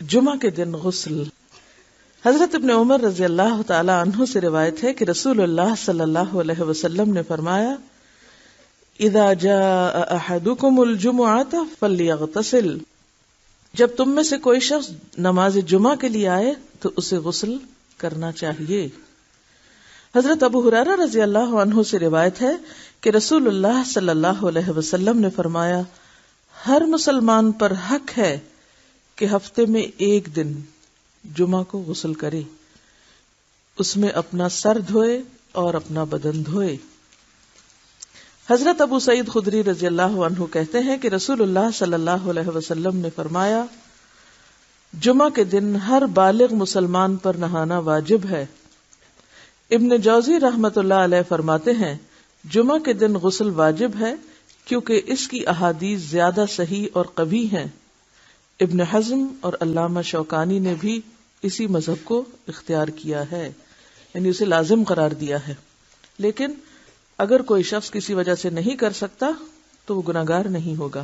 جمعہ کے دن غسل. حضرت ابن عمر رضی اللہ تعالی عنہ سے روایت ہے کہ رسول اللہ صلی اللہ علیہ وسلم نے فرمایا اذا جاء احدکم الجمعۃ فلیغتسل، جب تم میں سے کوئی شخص نماز جمعہ کے لیے آئے تو اسے غسل کرنا چاہیے. حضرت ابو ہریرہ رضی اللہ عنہ سے روایت ہے کہ رسول اللہ صلی اللہ علیہ وسلم نے فرمایا ہر مسلمان پر حق ہے کہ ہفتے میں ایک دن جمعہ کو غسل کرے، اس میں اپنا سر دھوئے اور اپنا بدن دھوئے. حضرت ابو سعید خدری رضی اللہ عنہ کہتے ہیں کہ رسول اللہ صلی اللہ علیہ وسلم نے فرمایا جمعہ کے دن ہر بالغ مسلمان پر نہانا واجب ہے. ابن جوزی رحمت اللہ علیہ فرماتے ہیں جمعہ کے دن غسل واجب ہے کیونکہ اس کی احادیث زیادہ صحیح اور قوی ہیں. ابن حزم اور علامہ شوکانی نے بھی اسی مذہب کو اختیار کیا ہے، یعنی اسے لازم قرار دیا ہے. لیکن اگر کوئی شخص کسی وجہ سے نہیں کر سکتا تو وہ گناہگار نہیں ہوگا.